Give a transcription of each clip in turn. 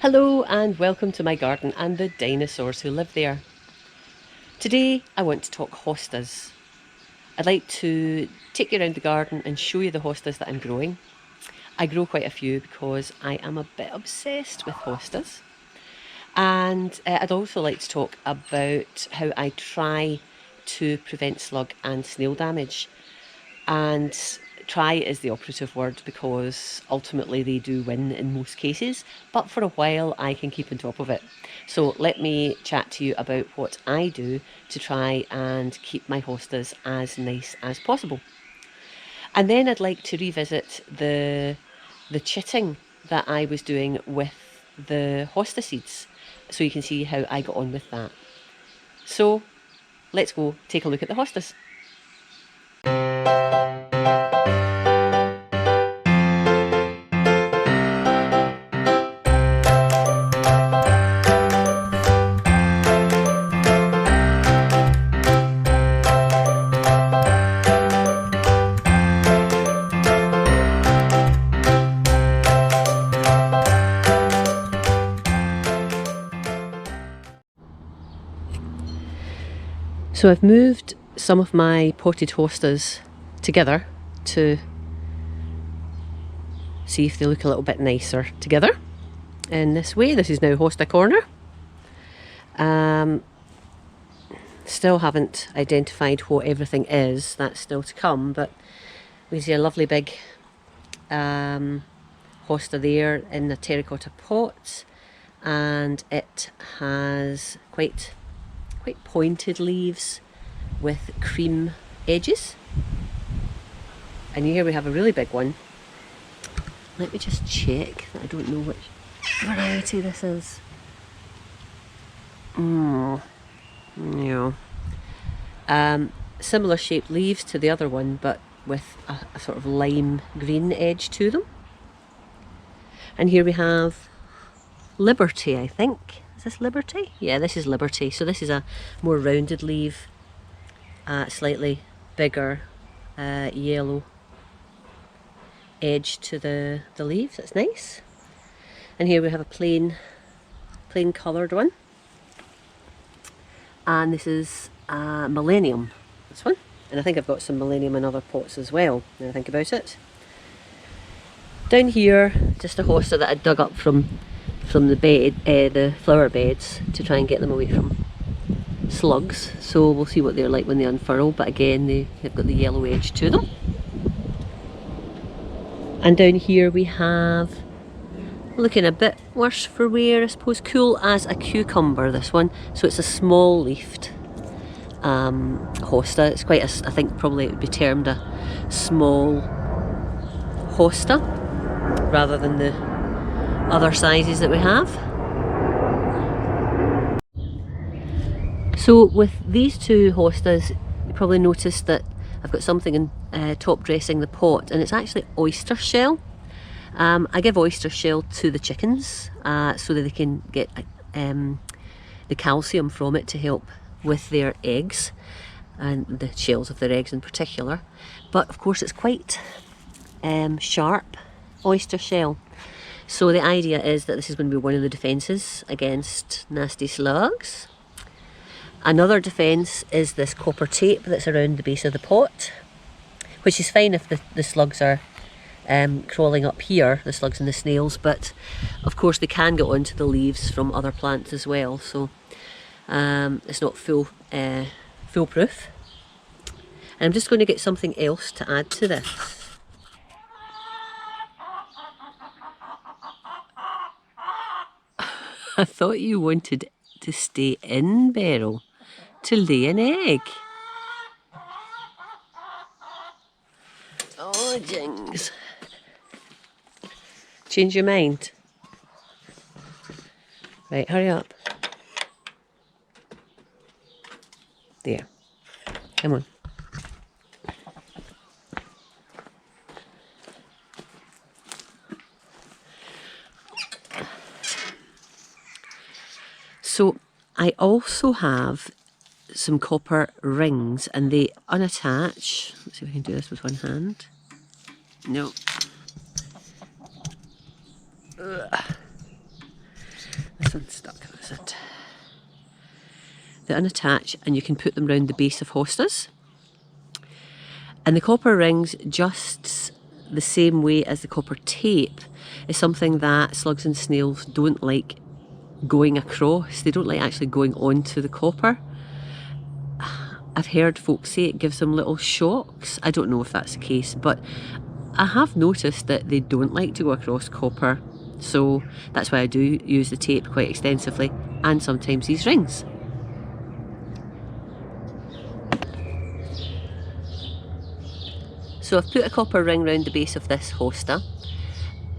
Hello and welcome to my garden and the dinosaurs who live there. Today I want to talk hostas. I'd like to take you around the garden and show you the hostas that I'm growing. I grow quite a few because I am a bit obsessed with hostas. And I'd also like to talk about how I try to prevent slug and snail damage. And try is the operative word because ultimately they do win in most cases, but for a while I can keep on top of it. So let me chat to you about what I do to try and keep my hostas as nice as possible. And then I'd like to revisit the chitting that I was doing with the hosta seeds, so you can see how I got on with that. So let's go take a look at the hostas. So I've moved some of my potted hostas together to see if they look a little bit nicer together in this way. This is now hosta corner. Still haven't identified what everything is, that's still to come, but we see a lovely big hosta there in the terracotta pot, and it has quite pointed leaves with cream edges. And here we have a really big one. Let me just check that I don't know which variety this is. Yeah. Similar shaped leaves to the other one, but with a sort of lime green edge to them. And here we have Liberty, I think. Is this Liberty? Yeah, this is Liberty. So this is a more rounded leaf, slightly bigger yellow edge to the leaves. That's nice. And here we have a plain coloured one. And this is Millennium, this one. And I think I've got some Millennium in other pots as well, now I think about it. Down here, just a hosta that I dug up from the bed, the flower beds, to try and get them away from slugs. So we'll see what they're like when they unfurl, but again they've got the yellow edge to them. And down here we have, looking a bit worse for wear, I suppose, cool as a cucumber, this one. So it's a small leafed hosta. It's quite I think probably it would be termed a small hosta rather than the other sizes that we have. So with these two hostas, you probably noticed that I've got something in top dressing the pot, and it's actually oyster shell. I give oyster shell to the chickens so that they can get the calcium from it to help with their eggs, and the shells of their eggs in particular. But of course it's quite sharp oyster shell. So the idea is that this is going to be one of the defences against nasty slugs. Another defence is this copper tape that's around the base of the pot, which is fine if the slugs are crawling up here, the slugs and the snails, but of course they can get onto the leaves from other plants as well, so it's not foolproof. And I'm just going to get something else to add to this. I thought you wanted to stay in, Beryl, to lay an egg. Oh, jings. Change your mind? Right, hurry up. There. Come on. So I also have some copper rings, and they unattach. Let's see if I can do this with one hand. No. Ugh. unstuck, that's it. They unattach and you can put them round the base of hostas. And the copper rings, just the same way as the copper tape, is something that slugs and snails don't like going across. They don't like actually going onto the copper. I've heard folks say it gives them little shocks. I don't know if that's the case, but I have noticed that they don't like to go across copper. So that's why I do use the tape quite extensively, and sometimes these rings. So I've put a copper ring round the base of this hosta.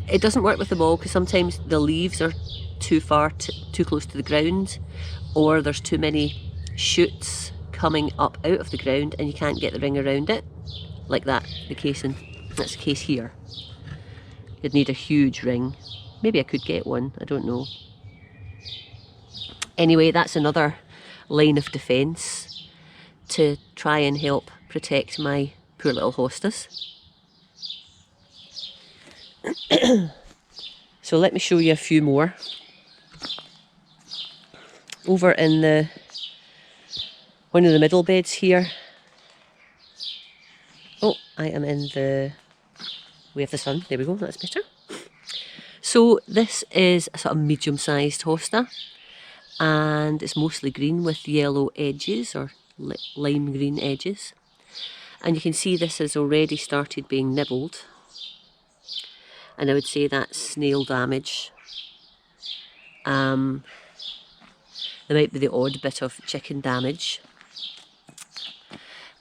It doesn't work with them all because sometimes the leaves are too close to the ground, or there's too many shoots coming up out of the ground and you can't get the ring around it. Like that's the case here. You'd need a huge ring. Maybe I could get one, I don't know. Anyway, that's another line of defence to try and help protect my poor little hostas. So let me show you a few more. Over in one of the middle beds here. Oh, I am in the way of the sun. There we go, that's better. So this is a sort of medium-sized hosta, and it's mostly green with yellow edges, or lime green edges. And you can see this has already started being nibbled. And I would say that's snail damage. There might be the odd bit of chicken damage.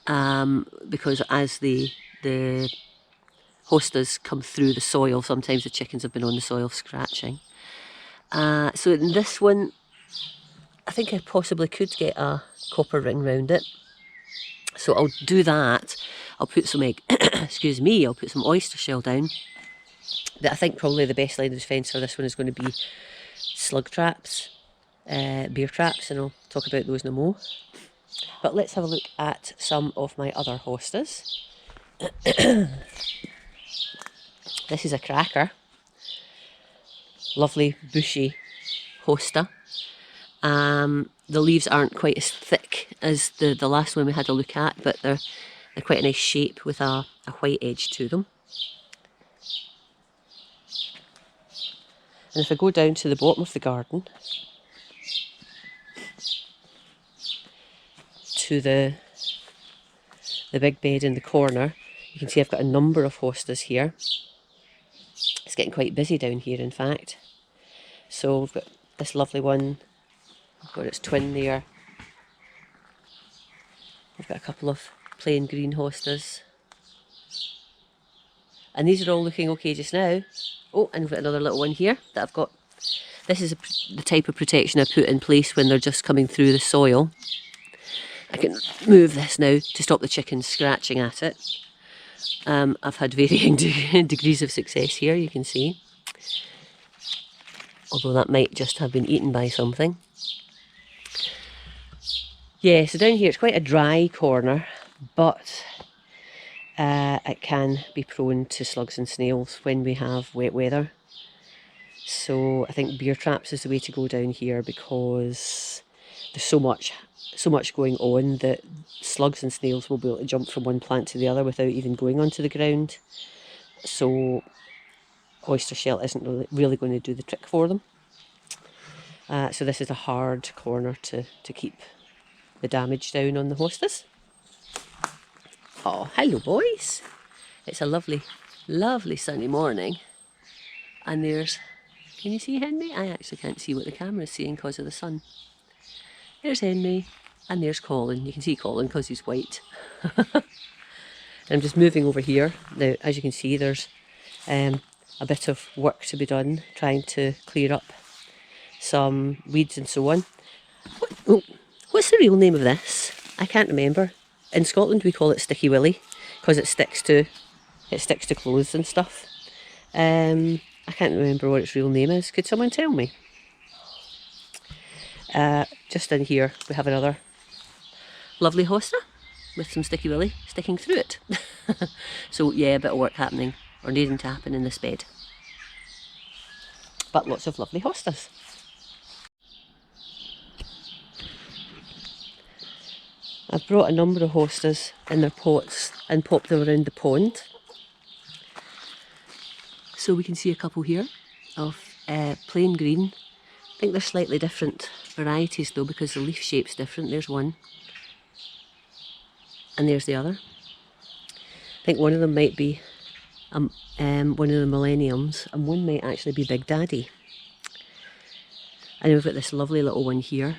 Because as the hostas come through the soil, sometimes the chickens have been on the soil scratching. So in this one, I think I possibly could get a copper ring round it. So I'll do that. I'll put some excuse me, I'll put some oyster shell down. I think probably the best line of defence for this one is going to be slug traps, beer traps, and I'll talk about those in a mo. But let's have a look at some of my other hostas. This is a cracker. Lovely bushy hosta. The leaves aren't quite as thick as the last one we had a look at, but they're quite a nice shape with a white edge to them. And if I go down to the bottom of the garden, to the big bed in the corner, you can see I've got a number of hostas here. It's getting quite busy down here, in fact. So we've got this lovely one. I've got its twin there. I've got a couple of plain green hostas. And these are all looking okay just now. Oh, and we've got another little one here that I've got. This is the type of protection I put in place when they're just coming through the soil. I can move this now to stop the chickens scratching at it. I've had varying degrees of success here, you can see. Although that might just have been eaten by something. Yeah, so down here it's quite a dry corner, but it can be prone to slugs and snails when we have wet weather. So I think beer traps is the way to go down here, because there's so much going on that slugs and snails will be able to jump from one plant to the other without even going onto the ground. So oyster shell isn't really going to do the trick for them. So this is a hard corner to keep the damage down on the hostas. Oh, hello boys. It's a lovely, lovely sunny morning. And there's, can you see Henry? I actually can't see what the camera is seeing because of the sun. There's Henry, and there's Colin. You can see Colin because he's white. I'm just moving over here. Now, as you can see, there's a bit of work to be done, trying to clear up some weeds and so on. What's the real name of this? I can't remember. In Scotland we call it sticky willy because it sticks to clothes and stuff. I can't remember what its real name is. Could someone tell me? Just in here we have another lovely hosta with some sticky willy sticking through it. So yeah, a bit of work happening, or needing to happen in this bed. But lots of lovely hostas. I've brought a number of hostas in their pots and popped them around the pond. So we can see a couple here of plain green. I think they're slightly different varieties though, because the leaf shape's different. There's one and there's the other. I think one of them might be one of the millenniums, and one might actually be Big Daddy. And we've got this lovely little one here.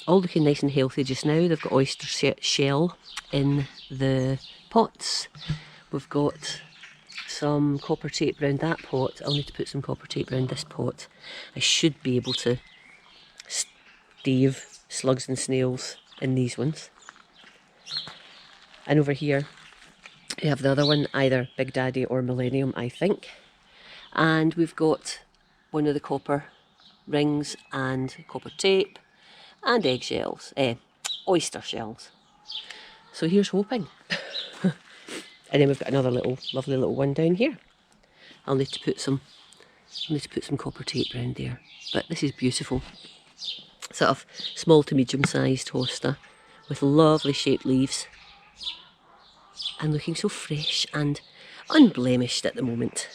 All looking nice and healthy just now. They've got oyster shell in the pots. We've got some copper tape around that pot. I'll need to put some copper tape around this pot. I should be able to stave slugs and snails in these ones. And over here we have the other one, either Big Daddy or Millennium, I think. And we've got one of the copper rings and copper tape and eggshells, oyster shells. So here's hoping. And then we've got another lovely little one down here. I'll need to put some copper tape around there. But this is beautiful. Sort of small to medium sized hosta with lovely shaped leaves. And looking so fresh and unblemished at the moment.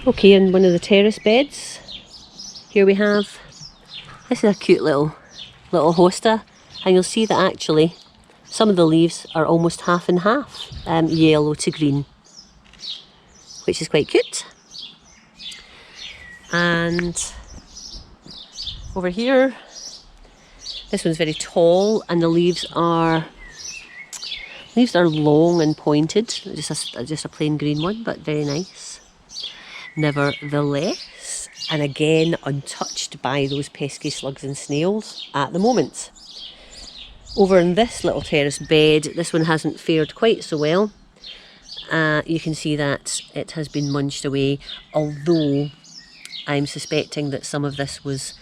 Okay, in one of the terrace beds, here we have, this is a cute little hosta, and you'll see that actually some of the leaves are almost half and half, yellow to green, which is quite cute. And over here, this one's very tall, and the leaves are long and pointed. Just a plain green one, but very nice. Nevertheless, and again untouched by those pesky slugs and snails at the moment. Over in this little terrace bed, this one hasn't fared quite so well. You can see that it has been munched away, although I'm suspecting that some of this was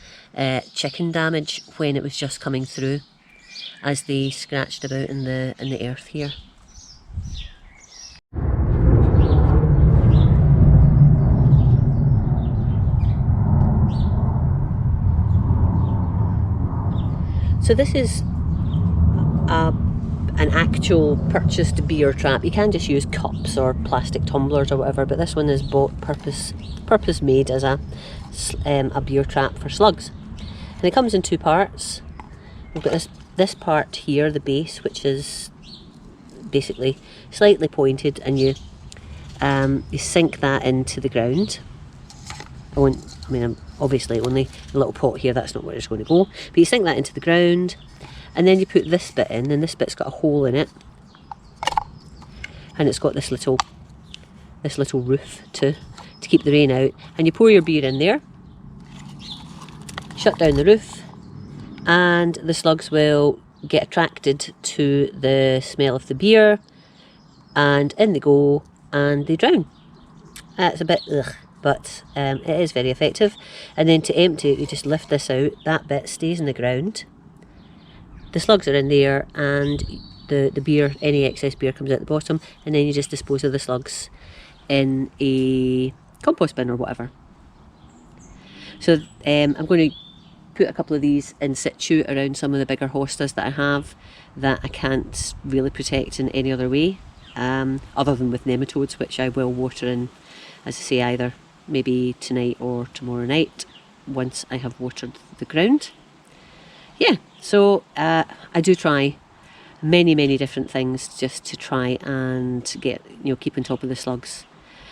chicken damage when it was just coming through, as they scratched about in the earth here. So this is an actual purchased beer trap. You can just use cups or plastic tumblers or whatever, but this one is bought purpose made as a beer trap for slugs. And it comes in two parts. We've got this part here, the base, which is basically slightly pointed, and you sink that into the ground. Obviously only a little pot here, that's not where it's going to go, but you sink that into the ground, and then you put this bit in, and this bit's got a hole in it, and it's got this little roof to keep the rain out, and you pour your beer in there, shut down the roof, and the slugs will get attracted to the smell of the beer, and in they go and they drown. It's a bit ugh, but it is very effective. And then to empty it, you just lift this out, that bit stays in the ground, the slugs are in there, and the beer, any excess beer, comes out the bottom, and then you just dispose of the slugs in a compost bin or whatever. So I'm going to put a couple of these in situ around some of the bigger hostas that I have that I can't really protect in any other way, other than with nematodes, which I will water in, as I say, either maybe tonight or tomorrow night once I have watered the ground. Yeah, so I do try many different things just to try and get, keep on top of the slugs.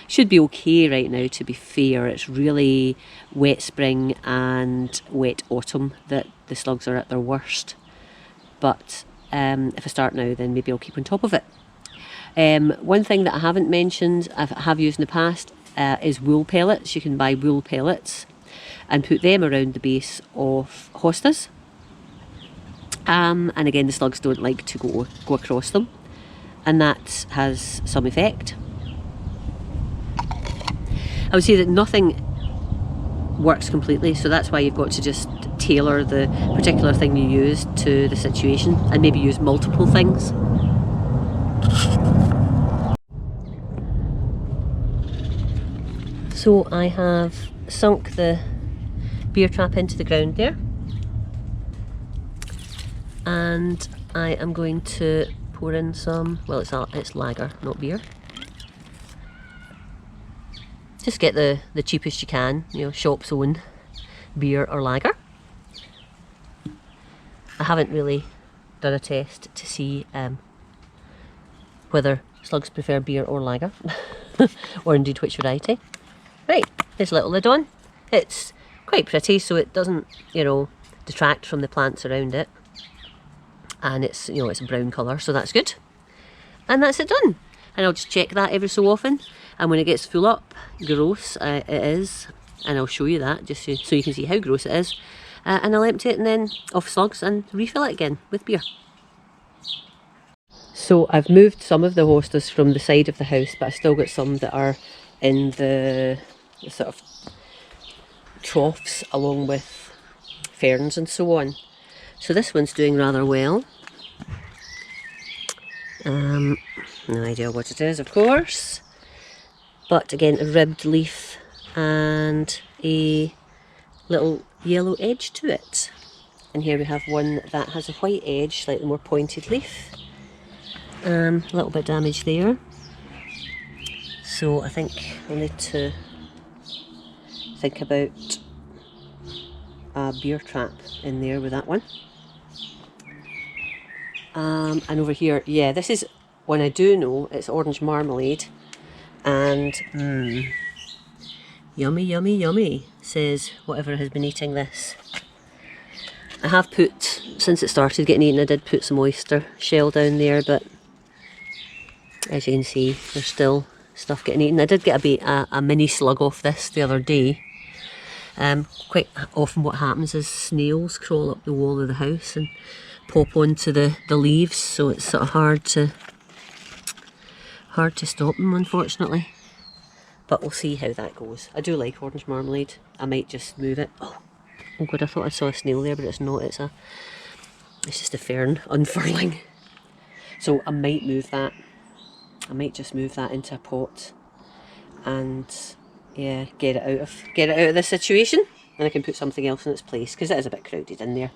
Should be okay right now, to be fair. It's really wet spring and wet autumn that the slugs are at their worst, but if I start now, then maybe I'll keep on top of it. One thing that I haven't mentioned, I have used in the past, is wool pellets. You can buy wool pellets and put them around the base of hostas, and again the slugs don't like to go across them, and that has some effect. I would say that nothing works completely, so that's why you've got to just tailor the particular thing you use to the situation, and maybe use multiple things. So I have sunk the beer trap into the ground there. And I am going to pour in some, well, it's lager, not beer. Just get the cheapest you can, you know, shop's own beer or lager. I haven't really done a test to see whether slugs prefer beer or lager, or indeed which variety. Right, there's a little lid on. It's quite pretty, so it doesn't, you know, detract from the plants around it. And it's, you know, it's a brown colour, so that's good. And that's it done. And I'll just check that every so often. And when it gets full up, gross it is, and I'll show you that just so you can see how gross it is. And I'll empty it and then off slugs and refill it again with beer. So I've moved some of the hostas from the side of the house, but I've still got some that are in the sort of troughs along with ferns and so on. So this one's doing rather well. No idea what it is, of course. But again, a ribbed leaf and a little yellow edge to it. And here we have one that has a white edge, slightly more pointed leaf. A little bit damaged there. So I think I'll need to think about a beer trap in there with that one. And over here, yeah, this is one I do know, it's orange marmalade. And yummy, yummy, yummy, says whatever has been eating this. I have put, since it started getting eaten, I did put some oyster shell down there, but as you can see, there's still stuff getting eaten. I did get a mini slug off this the other day. Quite often what happens is snails crawl up the wall of the house and pop onto the leaves, so it's sort of hard to stop them, unfortunately. But we'll see how that goes. I do like orange marmalade. I might just move it. Oh god, I thought I saw a snail there, but it's not. It's just a fern unfurling. So I might move that. I might just move that into a pot and yeah, get it out of this situation, and I can put something else in its place because it is a bit crowded in there.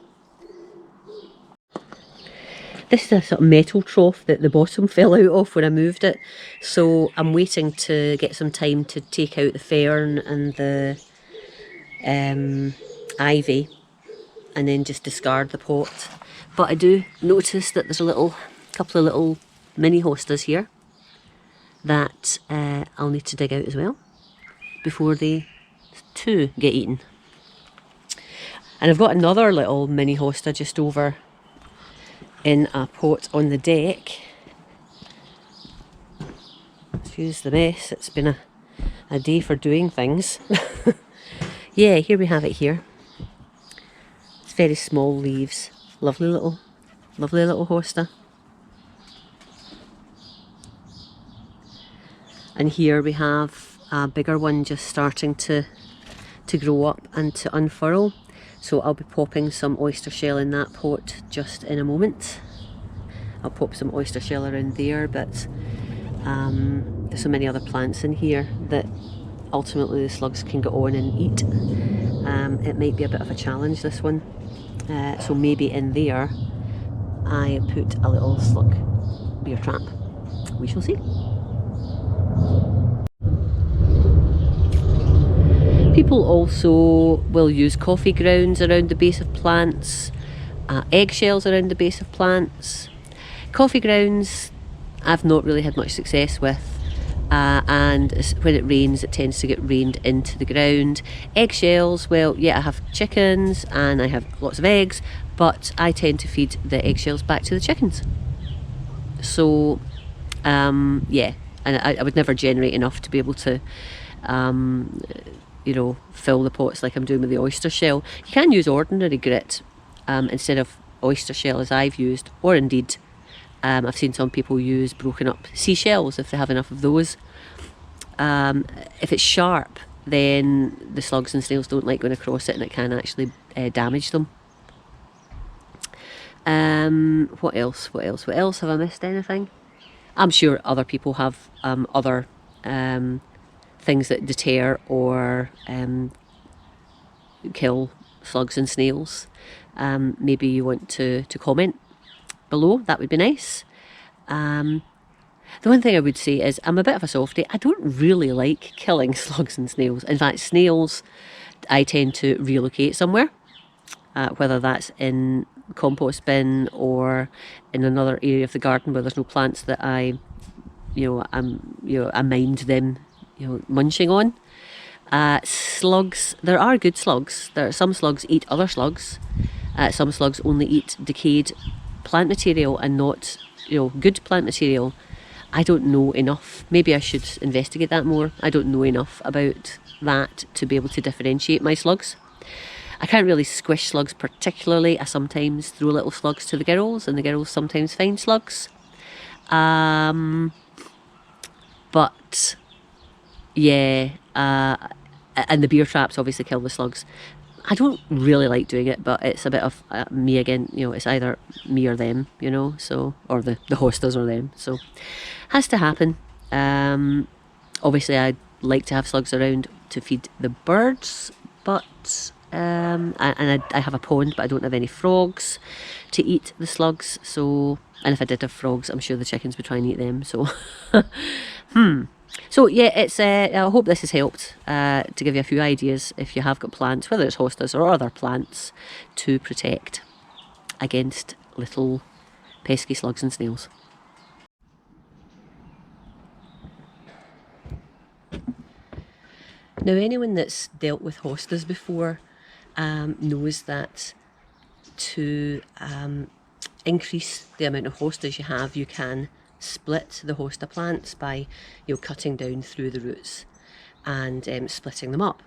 This is a sort of metal trough that the bottom fell out of when I moved it, so I'm waiting to get some time to take out the fern and the ivy and then just discard the pot. But I do notice that there's a couple of little mini hostas here that I'll need to dig out as well before they too get eaten. And I've got another little mini hosta just over in a pot on the deck. Excuse the mess, it's been a day for doing things. Yeah, here we have it here. It's very small leaves, lovely little hosta. And here we have a bigger one just starting to grow up and to unfurl. So I'll be popping some oyster shell in that pot just in a moment. I'll pop some oyster shell around there, but there's so many other plants in here that ultimately the slugs can get on and eat. It might be a bit of a challenge, this one. So maybe in there I put a little slug beer trap. We shall see. People also will use coffee grounds around the base of plants, eggshells around the base of plants. Coffee grounds I've not really had much success with, and when it rains it tends to get rained into the ground. Eggshells, well yeah, I have chickens and I have lots of eggs, but I tend to feed the eggshells back to the chickens. So yeah, and I would never generate enough to be able to you know, fill the pots like I'm doing with the oyster shell. You can use ordinary grit instead of oyster shell as I've used, or indeed I've seen some people use broken up seashells if they have enough of those. If it's sharp, then the slugs and snails don't like going across it and it can actually damage them. What else have I missed? Anything? I'm sure other people have other things that deter or kill slugs and snails, maybe you want to comment below. That would be nice. The one thing I would say is I'm a bit of a softie. I don't really like killing slugs and snails. In fact, snails I tend to relocate somewhere, whether that's in compost bin or in another area of the garden where there's no plants that I mind them, munching on. Slugs, there are good slugs. There are some slugs eat other slugs. Some slugs only eat decayed plant material and not, good plant material. I don't know enough. Maybe I should investigate that more. I don't know enough about that to be able to differentiate my slugs. I can't really squish slugs particularly. I sometimes throw little slugs to the girls and the girls sometimes find slugs. But yeah, and the beer traps obviously kill the slugs. I don't really like doing it, but it's a bit of me again, it's either me or them, so, or the hostas or them, so has to happen. Obviously I'd like to have slugs around to feed the birds, but and I have a pond, but I don't have any frogs to eat the slugs, so, and if I did have frogs, I'm sure the chickens would try and eat them, so So yeah, it's. I hope this has helped to give you a few ideas if you have got plants, whether it's hostas or other plants, to protect against little pesky slugs and snails. Now, anyone that's dealt with hostas before knows that to increase the amount of hostas you have, you can split the hosta plants by cutting down through the roots and splitting them up,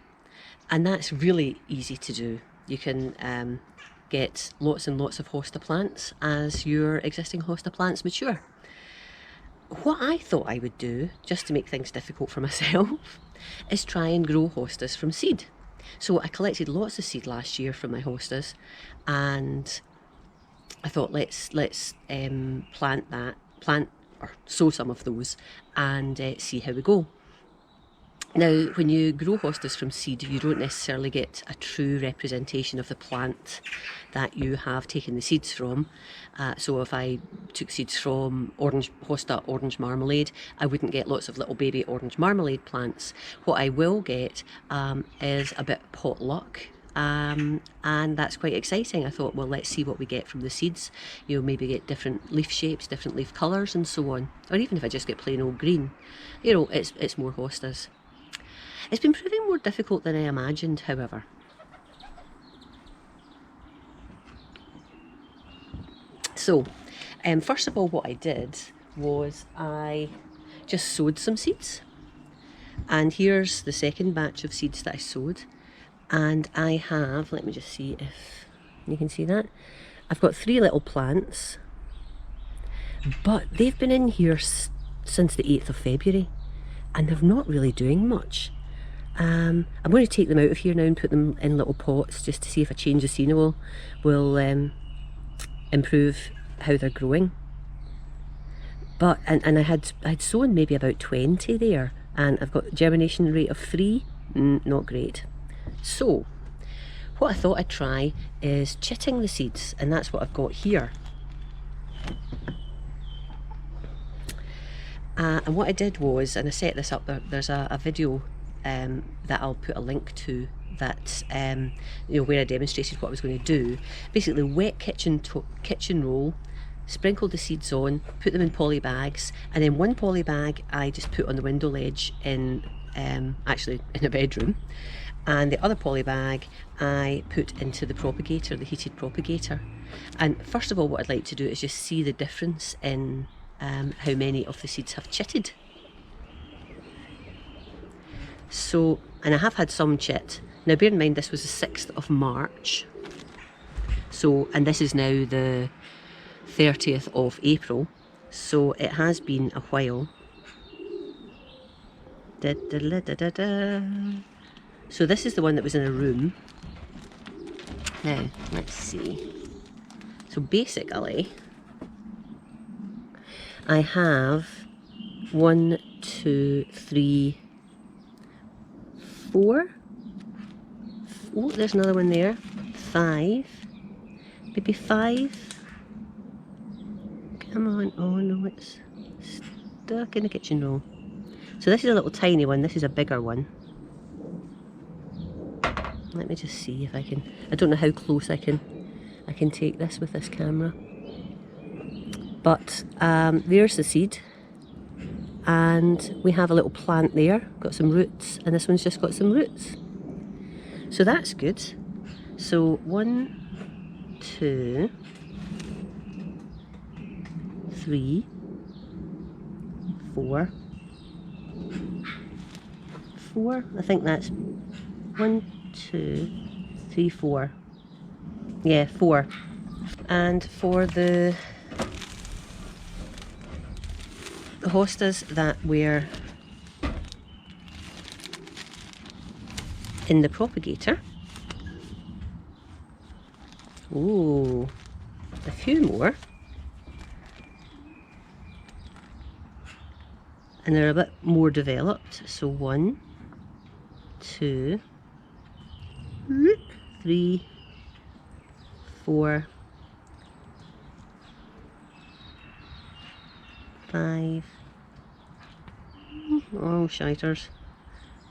and that's really easy to do. You can get lots and lots of hosta plants as your existing hosta plants mature. What I thought I would do, just to make things difficult for myself, is try and grow hostas from seed. So I collected lots of seed last year from my hostas, and I thought let's plant or sow some of those and see how we go. Now, when you grow hostas from seed, you don't necessarily get a true representation of the plant that you have taken the seeds from. So if I took seeds from hosta orange marmalade, I wouldn't get lots of little baby orange marmalade plants. What I will get is a bit of potluck. And that's quite exciting. I thought, well, let's see what we get from the seeds. Maybe get different leaf shapes, different leaf colours and so on. Or even if I just get plain old green, it's more hostas. It's been proving more difficult than I imagined, however. So, first of all, what I did was I just sowed some seeds. And here's the second batch of seeds that I sowed. And I have, let me just see if you can see that. I've got 3 little plants, but they've been in here since the 8th of February and they're not really doing much. I'm going to take them out of here now and put them in little pots just to see if a change of scene will improve how they're growing. But and I'd sown maybe about 20 there, and I've got germination rate of 3. Not great. So what I thought I'd try is chitting the seeds, and that's what I've got here. And what I did was, and I set this up, there's a video that I'll put a link to, that where I demonstrated what I was going to do. Basically, wet kitchen roll, sprinkled the seeds on, put them in poly bags, and then one poly bag I just put on the window ledge in actually in a bedroom, and the other poly bag I put into the propagator, the heated propagator. And first of all, what I'd like to do is just see the difference in how many of the seeds have chitted. So, and I have had some chit. Now bear in mind this was the 6th of March. So, and this is now the 30th of April. So it has been a while. So this is the one that was in a room. Now, let's see. So basically, I have 1, 2, 3, 4. Oh, there's another one there. 5, maybe 5. Come on, oh no, it's stuck in the kitchen roll. So this is a little tiny one, this is a bigger one. Let me just see if I can, I don't know how close I can take this with this camera. But there's the seed. And we have a little plant there, got some roots, and this one's just got some roots. So that's good. So 1, 2, 3, 4. I think that's 1, 2, 3, 4. Yeah, 4. And for the hostas that were in the propagator, ooh, a few more. And they're a bit more developed. So 1, 2, 3, 4, 5. Oh, shiters.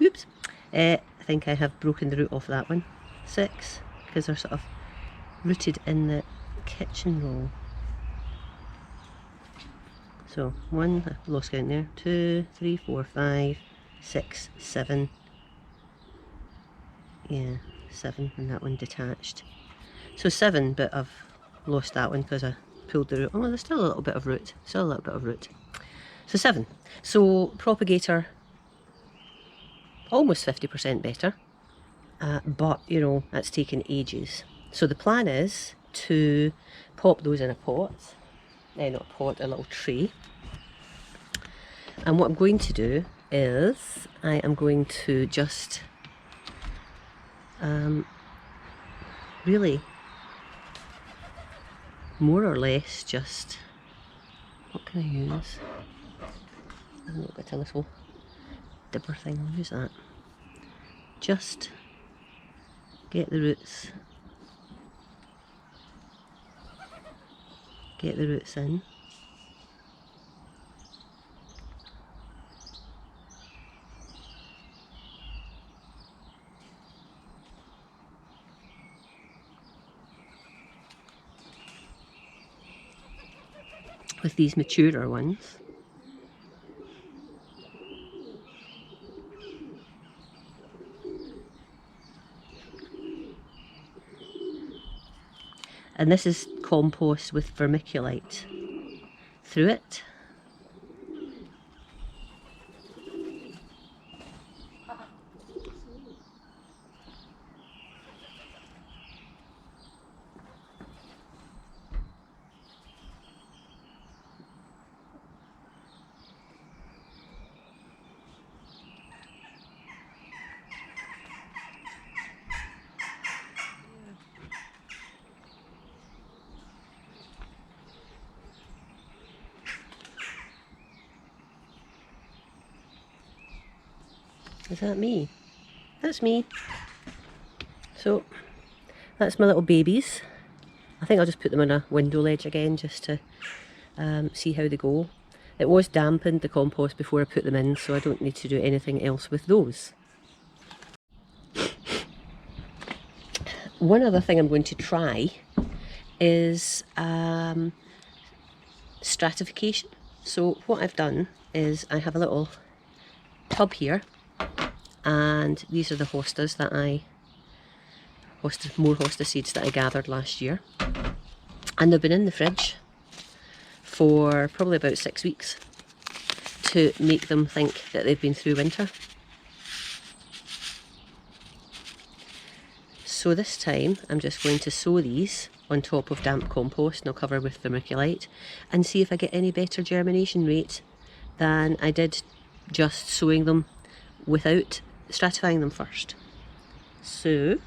Oops. I think I have broken the root off that one. 6, because they're sort of rooted in the kitchen roll. So 1, I lost count there, 2, 3, 4, 5, 6, 7. Yeah, 7, and that one detached. So 7, but I've lost that one because I pulled the root. Oh, there's still a little bit of root. Still a little bit of root. So 7. So propagator, almost 50% better. But, you know, that's taken ages. So the plan is to pop those in a pot. Not a pot, a little tray. And what I'm going to do is I am going to just really more or less just, what can I use? I've got a little dipper thing, I'll use that. Just get the roots in. With these maturer ones. And this is compost with vermiculite through it. Is that me? That's me. So that's my little babies. I think I'll just put them on a window ledge again just to see how they go. It was dampened, the compost, before I put them in, so I don't need to do anything else with those. One other thing I'm going to try is stratification. So what I've done is I have a little tub here, and these are the hostas that more hosta seeds that I gathered last year, and they've been in the fridge for probably about 6 weeks to make them think that they've been through winter. So this time I'm just going to sow these on top of damp compost, and I'll cover with vermiculite, and see if I get any better germination rate than I did just sowing them without stratifying them first. So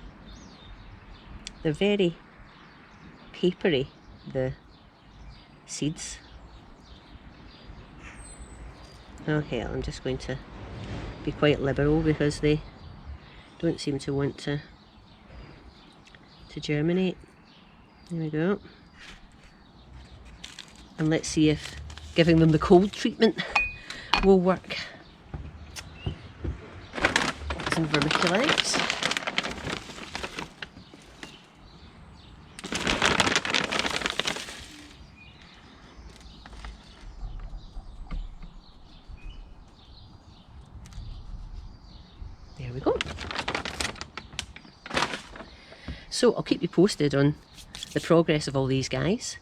they're very papery, the seeds. Okay, I'm just going to be quite liberal because they don't seem to want to to germinate. There we go. And let's see if giving them the cold treatment will work. Some vermiculite. There we go. So I'll keep you posted on the progress of all these guys.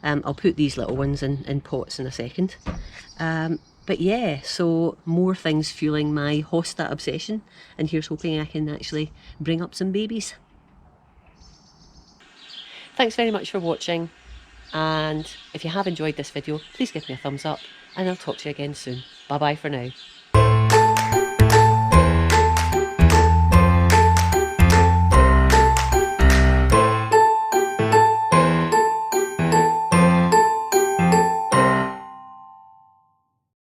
I'll put these little ones in pots in a second. But yeah, so more things fueling my hosta obsession, and here's hoping I can actually bring up some babies. Thanks very much for watching, and if you have enjoyed this video, please give me a thumbs up, and I'll talk to you again soon. Bye bye for now.